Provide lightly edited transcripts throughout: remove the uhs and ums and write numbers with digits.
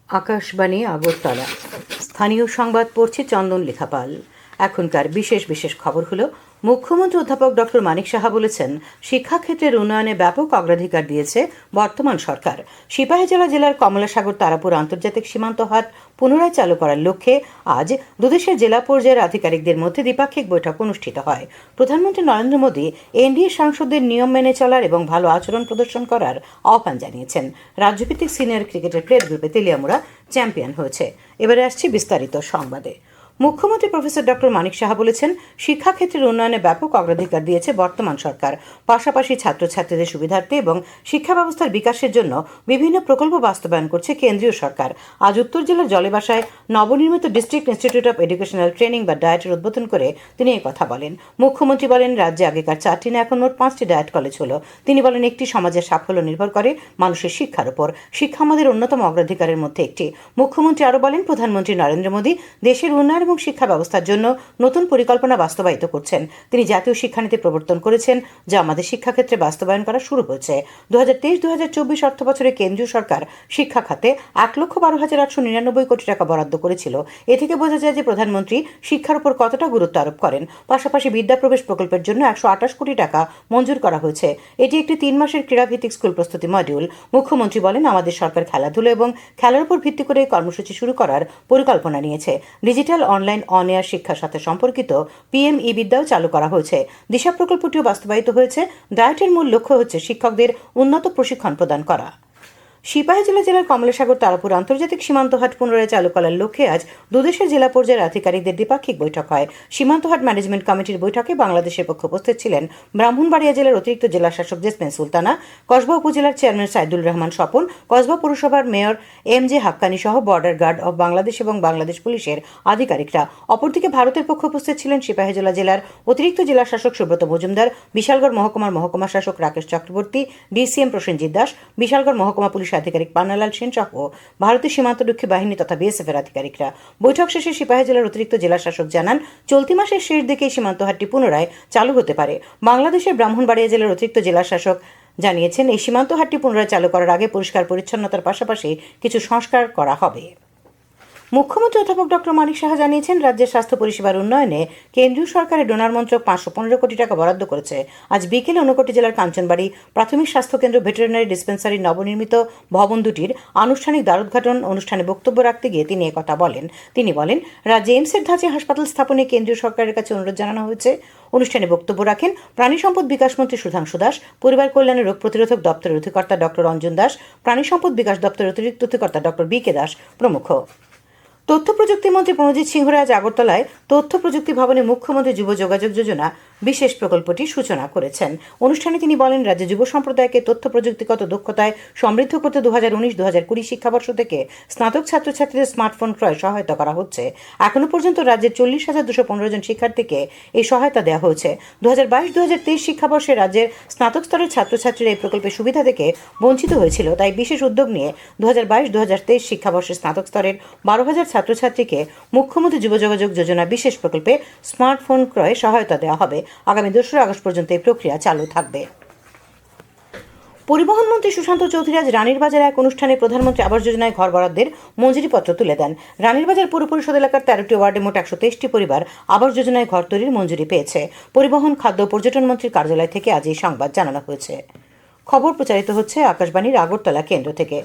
আকাশবাণী আগরতলা। স্থানীয় সংবাদ পড়ছে চন্দন লেখাপাল। এখনকার বিশেষ বিশেষ খবর হলো, মুখ্যমন্ত্রী অধ্যাপক ডক্টর মানিক সাহা বলেছেন, শিক্ষাক্ষেত্রের উন্নয়নে ব্যাপক অগ্রাধিকার দিয়েছে বর্তমান সরকার। সিপাহীজলা জেলার কমলাসাগর তারাপুর আন্তর্জাতিক সীমান্ত হাট পুনরায় চালু করার লক্ষ্যে আজ দুদেশের জেলা পর্যায়ের আধিকারিকদের মধ্যে দ্বিপাক্ষিক বৈঠক অনুষ্ঠিত হয়। প্রধানমন্ত্রী নরেন্দ্র মোদী এনডিএ সাংসদদের নিয়ম মেনে চলার এবং ভালো আচরণ প্রদর্শন করার আহ্বান জানিয়েছেন। রাজ্যভিত্তিক সিনিয়র ক্রিকেটের প্লেয়ার গ্রুপে তেলিয়ামুড়া চ্যাম্পিয়ন হয়েছে। এবারে আসছে বিস্তারিত সংবাদে। মুখ্যমন্ত্রী প্রফেসর ডক্টর মানিক সাহা বলেছেন, শিক্ষাক্ষেত্রের উন্নয়নে ব্যাপক অগ্রাধিকার দিয়েছে বর্তমান সরকার। পাশাপাশি ছাত্রছাত্রীদের সুবিধার্থে এবং শিক্ষা ব্যবস্থার বিকাশের জন্য বিভিন্ন প্রকল্প বাস্তবায়ন করছে কেন্দ্রীয় সরকার। আজ উত্তর জেলার জলেবাসায় নবনির্মিত district institute of educational training বা ডায়েটের উদ্বোধন করে তিনি কথা বলেন। মুখ্যমন্ত্রী বলেন, রাজ্যে আগেকার 4টি না এখন মোট 5টি ডায়েট কলেজ হলো। তিনি বলেন, একটি সমাজের সাফল্য নির্ভর করে মানুষের শিক্ষার উপর। শিক্ষা আমাদের অন্যতম অগ্রাধিকারের মধ্যে একটি। মুখ্যমন্ত্রী আরও বলেন, প্রধানমন্ত্রী নরেন্দ্র মোদী দেশের উন্নয়ন এবং শিক্ষা ব্যবস্থার জন্য নতুন পরিকল্পনা বাস্তবায়িত করছেন। তিনি জাতীয় শিক্ষানীতি প্রবর্তন করেছেন, যা আমাদের শিক্ষাক্ষেত্রে বাস্তবায়ন করা শুরু হয়েছে। 2023-2024 অর্থ বছরে কেন্দ্রীয় সরকার শিক্ষা খাতে 1,12,899 কোটি টাকা বরাদ্দ করেছিল। এ থেকে বোঝা যায় যে প্রধানমন্ত্রী শিক্ষার উপর কতটা গুরুত্ব আরোপ করেন। পাশাপাশি বিদ্যাপ্রবেশ প্রকল্পের জন্য 128 কোটি টাকা মঞ্জুর করা হয়েছে। এটি একটি 3 মাসের ক্রীড়াভিত্তিক স্কুল প্রস্তুতি মডিউল। মুখ্যমন্ত্রী বলেন, আমাদের সরকার খেলাধুলো এবং খেলার উপর ভিত্তি করে এই কর্মসূচি শুরু করার পরিকল্পনা নিয়েছে। ডিজিটাল অনলাইন অন এয়ার শিক্ষার সাথে সম্পর্কিত পিএম ই বিদ্যাও চালু করা হয়েছে। দিশা প্রকল্পটিও বাস্তবায়িত হয়েছে। ডায়েটের মূল লক্ষ্য হচ্ছে শিক্ষকদের উন্নত প্রশিক্ষণ প্রদান করা। সিপাহীজলা জেলার কমলাসাগর তারাপুর আন্তর্জাতিক সীমান্ত হাট পুনরায় চালু করার লক্ষ্যে আজ দুদেশের জেলা পর্যায়ের আধিকারিকদের দ্বিপাক্ষিক বৈঠক হয়। সীমান্ত হাট ম্যানেজমেন্ট কমিটির বৈঠকে বাংলাদেশের পক্ষে উপস্থিত ছিলেন ব্রাহ্মণবাড়িয়া জেলার অতিরিক্ত জেলা শাসক জেসমিন সুলতানা, কসবা উপজেলার চেয়ারম্যান সাইদুল রহমান স্বপন, কসবা পৌরসভার মেয়র এম.জে. হাক্কানি সহ বর্ডার গার্ড অব বাংলাদেশ এবং বাংলাদেশ পুলিশের আধিকারিকরা। অপরদিকে ভারতের পক্ষে উপস্থিত ছিলেন সিপাহীজলা জেলার অতিরিক্ত জেলা শাসক সুব্রত মজুমদার, বিশালগড় মহকুমার মহকুমা শাসক রাকেশ চক্রবর্তী, ডিসিএম প্রসেনজিৎ দাস, বিশালগড় মহকুমা পুলিশ আধিকারিক পান্নালাল সেন সহ ভারতীয় সীমান্তরক্ষী বাহিনী তথা বিএসএফ এর আধিকারিকরা। বৈঠক শেষে সিপাহীজলার অতিরিক্ত জেলা শাসক জানান, চলতি মাসের শেষ দিকে সীমান্ত হাটটি পুনরায় চালু হতে পারে। বাংলাদেশের ব্রাহ্মণবাড়িয়া জেলার অতিরিক্ত জেলা শাসক জানিয়েছেন, এই সীমান্ত হাটটি পুনরায় চালু করার আগে পরিষ্কার পরিচ্ছন্নতার পাশাপাশি কিছু সংস্কার করা হবে। মুখ্যমন্ত্রী অধ্যাপক ডক্টর মানিক সাহা জানিয়েছেন, রাজ্যের স্বাস্থ্য পরিষেবার উন্নয়নে কেন্দ্রীয় সরকারের ডোনার মন্ত্রক 515 কোটি টাকা বরাদ্দ করেছে। আজ বিকেলে ঊনকোটি জেলার কাঞ্চনবাড়ি প্রাথমিক স্বাস্থ্যকেন্দ্র ভেটেরিনারি ডিসপেন্সারির নবনির্মিত ভবন দুটির আনুষ্ঠানিক দ্বারোদ্ঘাটন অনুষ্ঠানে বক্তব্য রাখতে গিয়ে তিনি একথা বলেন। তিনি বলেন, রাজ্যে এইমসের ধাঁচে হাসপাতাল স্থাপনে কেন্দ্রীয় সরকারের কাছে অনুরোধ জানানো হয়েছে। অনুষ্ঠানে বক্তব্য রাখেন প্রাণী সম্পদ বিকাশ মন্ত্রী সুধাংশু দাস, পরিবার কল্যাণ রোগ প্রতিরোধক দপ্তরের অধিকর্তা ডক্টর অঞ্জন দাস, প্রাণী সম্পদ বিকাশ দপ্তরের অতিরিক্ত অধিকর্তা ডক্টর বি.কে. দাস প্রমুখ। তথ্য প্রযুক্তি মন্ত্রী প্রণজিৎ সিংহ আজ আগরতলায় তথ্য প্রযুক্তি ভবনে মুখ্যমন্ত্রী যুব যোগাযোগ যোজনা বিশেষ প্রকল্পটির সূচনা করেছেন। অনুষ্ঠানে তিনি বলেন, রাজ্যে যুব সম্প্রদায়কে তথ্য প্রযুক্তিগত দক্ষতায় সমৃদ্ধ করতে 2019-2020 শিক্ষাবর্ষ থেকে স্নাতক ছাত্রছাত্রীদের স্মার্টফোন ক্রয় সহায়তা করা হচ্ছে। এখনো পর্যন্ত রাজ্যের 40,215 জন শিক্ষার্থীকে এই সহায়তা দেওয়া হয়েছে। 2022-2023 শিক্ষাবর্ষে রাজ্যের স্নাতক স্তরের ছাত্রছাত্রীরা এই প্রকল্পের সুবিধা থেকে বঞ্চিত হয়েছিল। তাই বিশেষ উদ্যোগ নিয়ে 2022-2023 শিক্ষাবর্ষে স্নাতক স্তরের 12,000 ছাত্রছাত্রীকে মুখ্যমন্ত্রী যুব যোগাযোগ যোজনা বিশেষ প্রকল্পে স্মার্টফোন ক্রয়ে সহায়তা দেওয়া হবে। আগামী 2রা আগস্ট পর্যন্ত এই প্রক্রিয়া চালু থাকবে। পরিবহন মন্ত্রী সুশান্ত চৌধুরী আজ রানীর বাজারে এক অনুষ্ঠানে প্রধানমন্ত্রী আবাস যোজনায় ঘর বরাদ্দের মঞ্জুরিপত্র তুলে দেন। রানীর বাজার পৌর পরিষদ এলাকার 13টি ওয়ার্ডে মোট 123টি পরিবার আবাস যোজনায় ঘর তৈরির মঞ্জুরি পেয়েছে। পরিবহন, খাদ্য ও পর্যটন মন্ত্রীর কার্যালয় থেকে আজ এই সংবাদ জানানো হয়েছে। খবর প্রচারিত হচ্ছে আকাশবাণীর আগরতলা কেন্দ্র থেকে।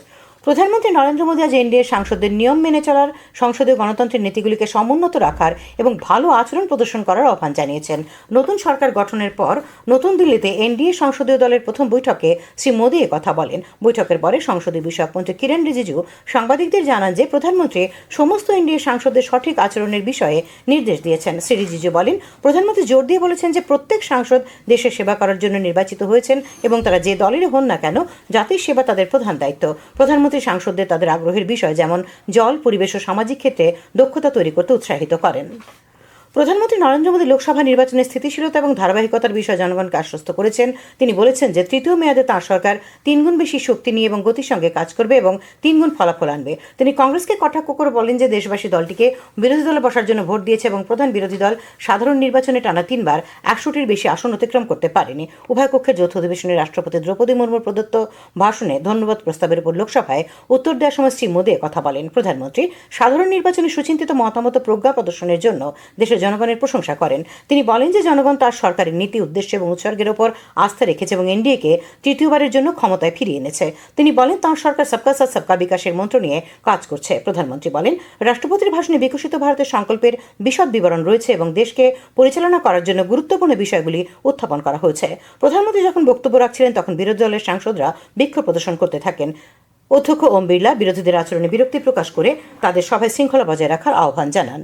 প্রধানমন্ত্রী নরেন্দ্র মোদী আজ এনডিএ সাংসদদের নিয়ম মেনে চলার, সংসদীয় গণতন্ত্রের নীতিগুলিকে সমুন্নত রাখার এবং ভালো আচরণ প্রদর্শন করার আহ্বান জানিয়েছেন। নতুন সরকার গঠনের পর নতুন দিল্লিতে এনডিএ সংসদীয় দলের প্রথম বৈঠকে শ্রী মোদী কথা বলেন। বৈঠকের পরে সংসদীয় বিষয়ক মন্ত্রী কিরেন রিজিজু সাংবাদিকদের জানান যে প্রধানমন্ত্রী সমস্ত এনডিএ সাংসদদের সঠিক আচরণের বিষয়ে নির্দেশ দিয়েছেন। শ্রী রিজিজু বলেন, প্রধানমন্ত্রী জোর দিয়ে বলেছেন যে প্রত্যেক সাংসদ দেশের সেবা করার জন্য নির্বাচিত হয়েছেন এবং তারা যে দলেরই হন না কেন, জাতির সেবা তাদের প্রধান দায়িত্ব। প্রধানমন্ত্রী সাংসদদের তাদের আগ্রহের বিষয় যেমন জল, পরিবেশ ও সামাজিক ক্ষেত্রে দক্ষতা তৈরি করতে উৎসাহিত করেন। প্রধানমন্ত্রী নরেন্দ্র মোদী লোকসভা নির্বাচনের স্থিতিশীলতা এবং ধারাবাহিকতার বিষয়ে জনগণকে আশ্বস্ত করেছেন। তিনি বলেছেন যে তৃতীয় মেয়াদে তাঁর সরকার 3 গুণ বেশি শক্তি নিয়ে এবং গতির সঙ্গে কাজ করবে এবং 3 গুণ ফলাফল আনবে। তিনি কংগ্রেসকে কটাক্ষ করে বলেন যে দেশবাসী দলটিকে বিরোধী দলে বসার জন্য ভোট দিয়েছে এবং প্রধান বিরোধী দল সাধারণ নির্বাচনে টানা 3 বার 100টির বেশি আসন অতিক্রম করতে পারেনি। উভয় কক্ষের যৌথ অধিবেশনে রাষ্ট্রপতি দ্রৌপদী মুর্মুর প্রদত্ত ভাষণে ধন্যবাদ প্রস্তাবের উপর লোকসভায় উত্তর দেওয়ার সময় শ্রী মোদী কথা বলেন। প্রধানমন্ত্রী সাধারণ নির্বাচনে সুচিন্তিত মতামত প্রজ্ঞা প্রদর্শনের জন্য দেশের জনগণের প্রশংসা করেন। তিনি বলেন যে জনগণ তার সরকারের নীতি, উদ্দেশ্য এবং উৎসর্গের উপর আস্থা রেখেছে এবং এনডিএকে তৃতীয়বারের জন্য ক্ষমতায় ফিরিয়ে এনেছে। তিনি বলেন তাঁর সরকার সবকা সাথ সবকা বিকাশের মন্ত্র নিয়ে কাজ করছে। প্রধানমন্ত্রী বলেন রাষ্ট্রপতির ভাষণে বিকশিত ভারতের সংকল্পের বিশদ বিবরণ রয়েছে এবং দেশকে পরিচালনা করার জন্য গুরুত্বপূর্ণ বিষয়গুলি উত্থাপন করা হয়েছে। প্রধানমন্ত্রী যখন বক্তব্য রাখছিলেন তখন বিরোধী দলের সাংসদরা বিক্ষোভ প্রদর্শন করতে থাকেন। অধ্যক্ষ ওম বিড়লা বিরোধীদের আচরণে বিরক্তি প্রকাশ করে তাদের সভায় শৃঙ্খলা বজায় রাখার আহ্বান জানান।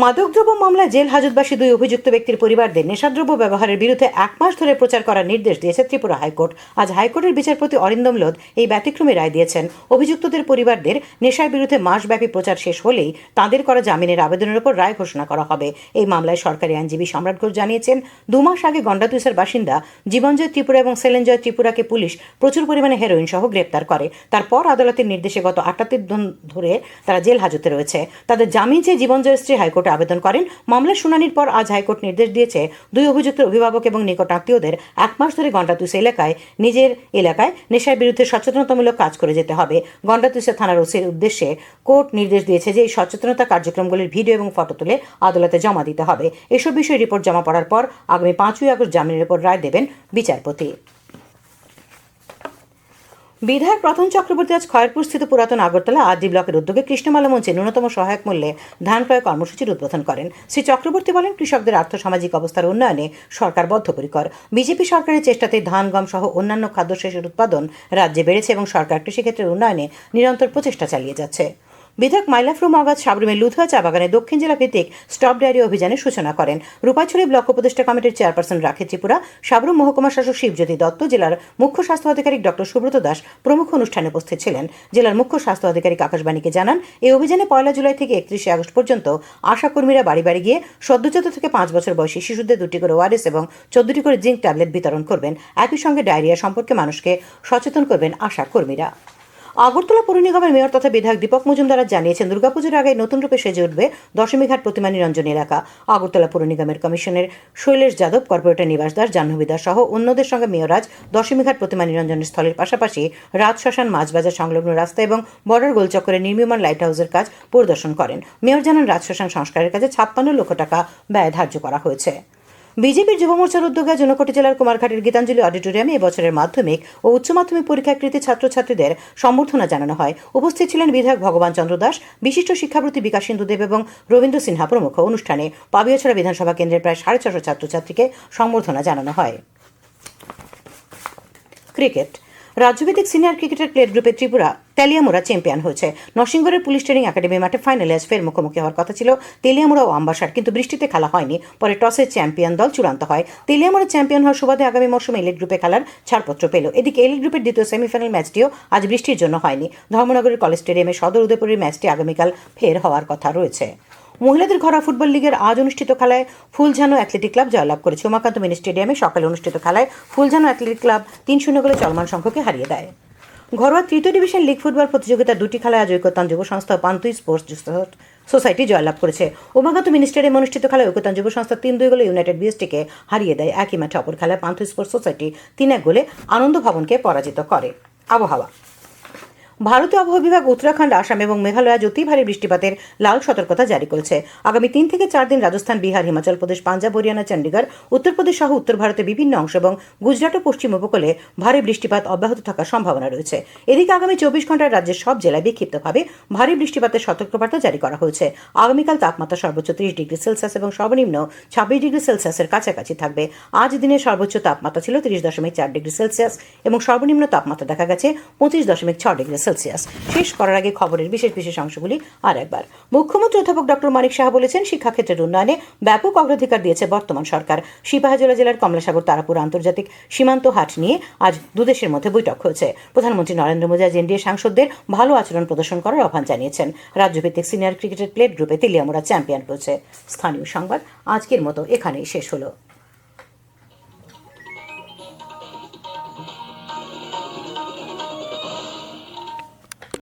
মাদকদ্রব্য মামলায় জেল হাজতবাসী 2 অভিযুক্ত ব্যক্তির পরিবারদের নেশাদ্রব্য ব্যবহারের বিরুদ্ধে 1 মাস ধরে প্রচার করার নির্দেশ দিয়েছে ত্রিপুরা হাইকোর্ট। আজ হাইকোর্টের বিচারপতি অরিন্দম লোধ এই ব্যতিক্রমী রায় দিয়েছেন। অভিযুক্তদের পরিবারদের নেশার বিরুদ্ধে মাসব্যাপী প্রচার শেষ হলেই তাঁদের করা জামিনের আবেদনের উপর রায় ঘোষণা করা হবে। এই মামলায় সরকারি আইনজীবী সম্রাট ঘোষ জানিয়েছেন 2 মাস আগে গন্ডাতুইসের বাসিন্দা জীবনজয় ত্রিপুরা এবং সেলেনজয় ত্রিপুরাকে পুলিশ প্রচুর পরিমাণে হেরোইন সহ গ্রেপ্তার করে। তারপর আদালতের নির্দেশে গত 78 দিন ধরে তারা জেল হাজতে রয়েছে। তাদের জামিন চেয়ে জীবনজয়ের স্ত্রী হাইকোর্টে আবেদন করেন। মামলার শুনানির পর আজ হাইকোর্ট নির্দেশ দিয়েছে 2 অভিযুক্তের অভিভাবক এবং নিকট আত্মীয়দের 1 মাস ধরে গন্ডাতুইস এলাকায় নিজের এলাকায় নেশার বিরুদ্ধে সচেতনতামূলক কাজ করে যেতে হবে। গন্ডাতুইসা থানার ওসির উদ্দেশ্যে কোর্ট নির্দেশ দিয়েছে যে এই সচেতনতা কার্যক্রমগুলির ভিডিও এবং ফটো তুলে আদালতে জমা দিতে হবে। এসব বিষয়ে রিপোর্ট জমা পড়ার পর আগামী 5ই আগস্ট জামিনের উপর রায় দেবেন বিচারপতি। বিধায়ক রতন চক্রবর্তী আজ খয়েরপুর স্থিত পুরাতন আগরতলা আরডি ব্লকের উদ্যোগে কৃষ্ণমালা মঞ্চে ন্যূনতম সহায়ক মূল্যে ধান ক্রয় কর্মসূচির উদ্বোধন করেন। শ্রী চক্রবর্তী বলেন কৃষকদের আর্থসামাজিক অবস্থার উন্নয়নে সরকার বদ্ধপরিকর। বিজেপি সরকারের চেষ্টাতে ধান, গম সহ অন্যান্য খাদ্যশস্যের উৎপাদন রাজ্যে বেড়েছে এবং সরকার কৃষিক্ষেত্রের উন্নয়নে নিরন্তর প্রচেষ্টা চালিয়ে যাচ্ছে। বিধায়ক মাইলাফরু মগাজ সাবরুমের লুথুয়া চা বাগানে দক্ষিণ জেলা ভিত্তিক স্টপ ডায়েরি অভিযানের সূচনা করেন। রূপাইছড়ি ব্লক উপদেষ্টা কমিটির চেয়ারপারসন রাখি ত্রিপুরা, সাবরুম মহকুমা শাসক শিবজ্যোতি দত্ত, জেলার মুখ্য স্বাস্থ্য আধিকারিক ডক্টর সুব্রত দাস প্রমুখ অনুষ্ঠানে উপস্থিত ছিলেন। জেলার মুখ্য স্বাস্থ্য আধিকারিক আকাশবাণীকে জানান এই অভিযানে 1 জুলাই থেকে 31 আগস্ট পর্যন্ত আশাকর্মীরা বাড়ি বাড়ি গিয়ে সদ্যোজাত থেকে 5 বছর বয়সী শিশুদের 2টি করে ওআরএস এবং 14টি করে জিঙ্ক ট্যাবলেট বিতরণ করবেন। একই সঙ্গে ডায়রিয়া সম্পর্কে মানুষকে সচেতন করবেন আশাকর্মীরা। আগরতলা পৌর নিগমের মেয়র তথা বিধায়ক দীপক মজুমদার জানিয়েছেন দুর্গাপুজোর আগে নতুন রূপে সেজে উঠবে দশমীঘাট প্রতিমা নিরঞ্জন এলাকা। আগরতলা পৌর নিগমের কমিশনের শৈলেশ যাদব, কর্পোরেটর নিবাস দাস, জাহ্নবী দাস সহ অন্যদের সঙ্গে মেয়র আজ দশমীঘাট প্রতিমা নিরঞ্জনের স্থলের পাশাপাশি রাজশ্মশান, মাছবাজার সংলগ্ন রাস্তা এবং বর্ডার গোলচক্করে নির্মীয়মান লাইট হাউসের কাজ পরিদর্শন করেন। মেয়র জানান রাজশ্মশান সংস্কারের কাজে 56 লক্ষ টাকা ব্যয় ধার্য করা হয়েছে। বিজেপির যুব মোর্চার উদ্যোগে জনকোটি জেলার কুমারঘাটের গীতাঞ্জলি অডিটোরিয়ামে এবছরের মাধ্যমিক ও উচ্চ মাধ্যমিক পরীক্ষায় কৃতী ছাত্রছাত্রীদের সম্বর্ধনা জানানো হয়। উপস্থিত ছিলেন বিধায়ক ভগবান চন্দ্র দাস, বিশিষ্ট শিক্ষাব্রতী বিকাশ সিন্ধু দেব এবং রবীন্দ্র সিনহা প্রমুখ। অনুষ্ঠানে পাবিয়াছড়া বিধানসভা কেন্দ্রের প্রায় 650 ছাত্রছাত্রীকে সম্বর্ধনা জানানো হয়। ক্রিকেট। রাজ্যভিত্তিক সিনিয়র ক্রিকেটের প্লেট গ্রুপে ত্রিপুরা তেলিয়ামুড়া চ্যাম্পিয়ন হয়েছে। নরসিংগড়ের পুলিশ ট্রেনিং একাডেমি মাঠে ফাইনালে আজ ফের মুখোমুখি হওয়ার কথা ছিল তেলিয়ামুড়া ও আম্বাসার, কিন্তু বৃষ্টিতে খেলা হয়নি। পরে টসে চ্যাম্পিয়ন দল চূড়ান্ত হয়। তেলিয়ামুড়া চ্যাম্পিয়ন হওয়ার সুবাদে আগামী মৌসুমে এলিট গ্রুপে খেলার ছাড়পত্র পেল। এদিকে এলিট গ্রুপের দ্বিতীয় সেমিফাইনাল ম্যাচটিও আজ বৃষ্টির জন্য হয়নি। ধর্মনগরের কলেজ স্টেডিয়ামে সদর উদয়পুরের ম্যাচটি আগামীকাল ফের হওয়ার কথা রয়েছে। মহিলাদের ঘরোয়া ফুটবল লিগের আজ অনুষ্ঠিত খেলায় ফুলঝানো অ্যাথলেটিক ক্লাব জয়লাভ করেছে। উমাকান্ত মিনি স্টেডিয়ামে সকালে অনুষ্ঠিত খেলায় ফুলঝানো অ্যাথলেটিক ক্লাব 3-0 গোলে চলমান সংঘকে হারিয়ে দেয়। ঘরোয়া তৃতীয় ডিভিশন লিগ ফুটবল প্রতিযোগিতার 2টি খেলায় আজ ঐকতান যুব সংস্থা ও পান্তুই স্পোর্টস সোসাইটি জয়লাভ করেছে। উমাকান্ত মিনি স্টেডিয়ামে অনুষ্ঠিত খেলায় ঐকতান যুব সংস্থা 3-2 গোলে ইউনাইটেড বিএসটিকে হারিয়ে দেয়। একই মাঠে অপর খেলায় পান্তুই স্পোর্টস সোসাইটি 3-1 গোলে আনন্দ ভবনকে পরাজিত করে। আবহাওয়া। ভারতীয় আবহাওয়া বিভাগ উত্তরাখণ্ড, আসাম এবং মেঘালয় আজ অতি ভারী বৃষ্টিপাতের লাল সতর্কতা জারি করেছে। আগামী 3 থেকে 4 দিন রাজস্থান, বিহার, হিমাচল প্রদেশ, পাঞ্জাব, হরিয়ানা, চণ্ডীগড়, উত্তরপ্রদেশ সহ উত্তর ভারতের বিভিন্ন অংশ এবং গুজরাট ও পশ্চিম উপকূলে ভারী বৃষ্টিপাত অব্যাহত থাকার সম্ভাবনা রয়েছে। এদিকে আগামী 24 ঘন্টায় রাজ্যের সব জেলায় বিক্ষিপ্তভাবে ভারী বৃষ্টিপাতের সতর্কবার্তা জারি করা হয়েছে। আগামীকাল তাপমাত্রা সর্বোচ্চ 30 ডিগ্রি সেলসিয়াস এবং সর্বনিম্ন 26 ডিগ্রি সেলসিয়াসের কাছাকাছি থাকবে। আজ দিনের সর্বোচ্চ তাপমাত্রা ছিল 30.4 ডিগ্রি সেলসিয়াস এবং সর্বনিম্ন তাপমাত্রা দেখা গেছে 25.6 ডিগ্রি সেলসিয়াস। শেষ করার আগে খবরের বিশেষ বিশেষ অংশগুলি আর একবার। মুখ্যমন্ত্রী অধ্যাপক ডক্টর মানিক সাহা বলেছেন, শিক্ষাক্ষেত্রের উন্নয়নে ব্যাপক অগ্রাধিকার দিয়েছে বর্তমান সরকার। সিপাহীজলা জেলার কমলাসাগর তারাপুর আন্তর্জাতিক সীমান্ত হাট নিয়ে আজ দুদেশের মধ্যে বৈঠক হয়েছে। প্রধানমন্ত্রী নরেন্দ্র মোদী আজ এনডিএ সাংসদদের ভালো আচরণ প্রদর্শন করার আহ্বান জানিয়েছেন। রাজ্যভিত্তিক সিনিয়র ক্রিকেটের প্লেট গ্রুপে তেলিয়ামুড়া চ্যাম্পিয়ন হয়েছে। স্থানীয় সংবাদ আজকের মতো এখানেই শেষ হলো।